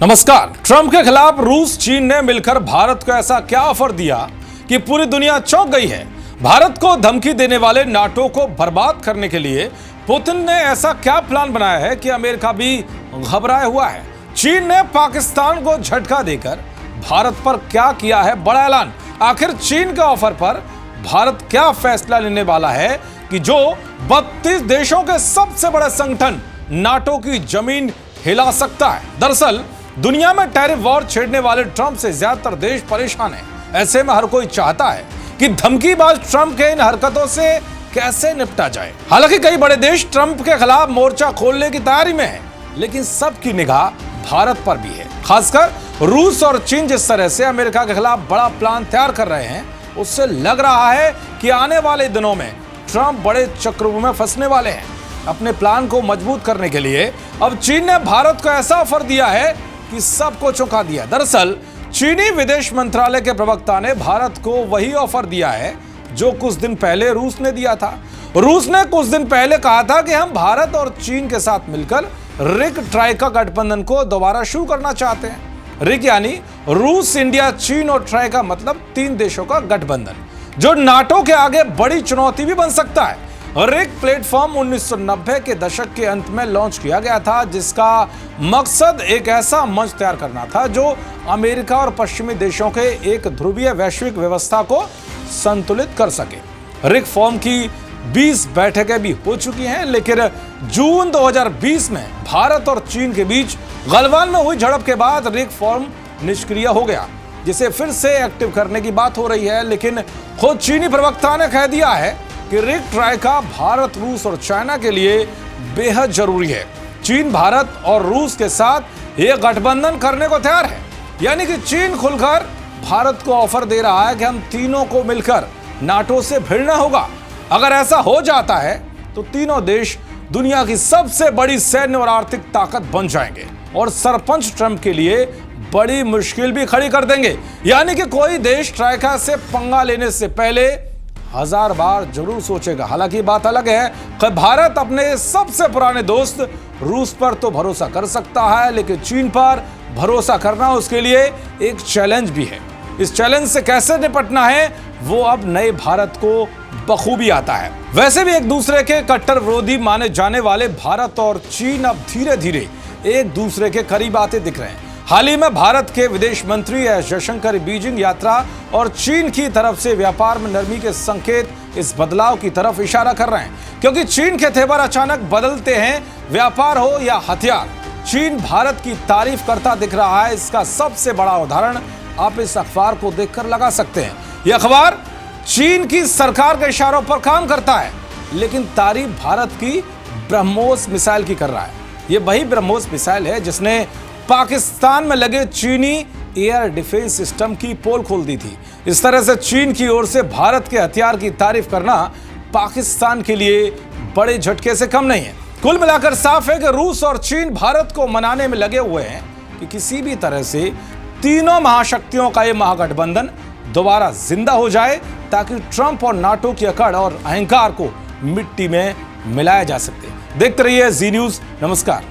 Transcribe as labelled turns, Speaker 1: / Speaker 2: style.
Speaker 1: नमस्कार। ट्रंप के खिलाफ रूस चीन ने मिलकर भारत को ऐसा क्या ऑफर दिया कि पूरी दुनिया चौंक गई है। भारत को धमकी देने वाले नाटो को बर्बाद करने के लिए पुतिन ने ऐसा क्या प्लान बनाया है कि अमेरिका भी घबराया हुआ है। चीन ने पाकिस्तान को झटका देकर भारत पर क्या किया है बड़ा ऐलान। आखिर चीन के ऑफर पर भारत क्या फैसला लेने वाला है कि जो 32 देशों के सबसे बड़े संगठन नाटो की जमीन हिला सकता है। दरअसल दुनिया में टैरिफ वॉर छेड़ने वाले ट्रंप से ज्यादातर देश परेशान हैं। ऐसे में हर कोई चाहता है कि धमकीबाज ट्रंप के इन हरकतों से कैसे निपटा जाए। हालांकि कई बड़े देश ट्रंप के खिलाफ मोर्चा खोलने की तैयारी में हैं, लेकिन सबकी निगाह भारत पर भी है। खासकर रूस और चीन जिस तरह से अमेरिका के खिलाफ बड़ा प्लान तैयार कर रहे हैं, उससे लग रहा है कि आने वाले दिनों में ट्रंप बड़े चक्रव्यूह में फंसने वाले हैं। अपने प्लान को मजबूत करने के लिए अब चीन ने भारत को ऐसा ऑफर दिया है कि सबको चौंका दिया। दरअसल चीनी विदेश मंत्रालय के प्रवक्ता ने भारत को वही ऑफर दिया है जो कुछ दिन पहले रूस ने दिया था। रूस ने कुछ दिन पहले कहा था कि हम भारत और चीन के साथ मिलकर रिक ट्राइका गठबंधन को दोबारा शुरू करना चाहते हैं। रिक यानी रूस, इंडिया, चीन और ट्राइका मतलब 3 देशों का गठबंधन, जो नाटो के आगे बड़ी चुनौती भी बन सकता है। रिक प्लेटफॉर्म 1990 के दशक के अंत में लॉन्च किया गया था, जिसका मकसद एक ऐसा मंच तैयार करना था जो अमेरिका और पश्चिमी देशों के एक ध्रुवीय वैश्विक व्यवस्था को संतुलित कर सके। रिक फॉर्म की 20 बैठकें भी हो चुकी हैं, लेकिन जून 2020 में भारत और चीन के बीच गलवान में हुई झड़प के बाद रिक फॉर्म निष्क्रिय हो गया, जिसे फिर से एक्टिव करने की बात हो रही है। लेकिन खुद चीनी प्रवक्ता ने कह दिया है कि रिक ट्राइका भारत, रूस और चाइना के लिए बेहद जरूरी है। चीन भारत और रूस के साथ यह गठबंधन करने को तैयार है, यानी कि चीन खुलकर भारत को ऑफर दे रहा है कि हम तीनों को मिलकर नाटो से भिड़ना होगा। अगर ऐसा हो जाता है तो तीनों देश दुनिया की सबसे बड़ी सैन्य और आर्थिक ताकत बन जाएंगे और सरपंच ट्रंप के लिए बड़ी मुश्किल भी खड़ी कर देंगे। यानी कि कोई देश ट्राइका से पंगा लेने से पहले 1000 बार जरूर सोचेगा। हालांकि बात अलग है कि भारत अपने सबसे पुराने दोस्त रूस पर तो भरोसा कर सकता है, लेकिन चीन पर भरोसा करना उसके लिए एक चैलेंज भी है। इस चैलेंज से कैसे निपटना है वो अब नए भारत को बखूबी आता है। वैसे भी एक दूसरे के कट्टर विरोधी माने जाने वाले भारत और चीन अब धीरे धीरे एक दूसरे के करीब आते दिख रहे हैं। हाल ही में भारत के विदेश मंत्री एस जयशंकर बीजिंग यात्रा और चीन की तरफ से व्यापार में नरमी के संकेत इस बदलाव की तरफ इशारा कर रहे हैं, क्योंकि चीन के तेवर अचानक बदलते हैं, व्यापार हो या हथियार। चीन भारत की तारीफ करता दिख रहा है। इसका सबसे बड़ा उदाहरण आप इस अखबार को देखकर लगा सकते हैं। यह अखबार चीन की सरकार के इशारों पर काम करता है, लेकिन तारीफ भारत की ब्रह्मोस मिसाइल की कर रहा है। यह वही ब्रह्मोस मिसाइल है जिसने पाकिस्तान में लगे चीनी एयर डिफेंस सिस्टम की पोल खोल दी थी। इस तरह से चीन की ओर से भारत के हथियार की तारीफ करना पाकिस्तान के लिए बड़े झटके से कम नहीं है। कुल मिलाकर साफ है कि रूस और चीन भारत को मनाने में लगे हुए हैं कि किसी भी तरह से तीनों महाशक्तियों का यह महागठबंधन दोबारा जिंदा हो जाए, ताकि ट्रंप और नाटो की अकड़ और अहंकार को मिट्टी में मिलाया जा सके। देखते रहिए जी न्यूज़। नमस्कार।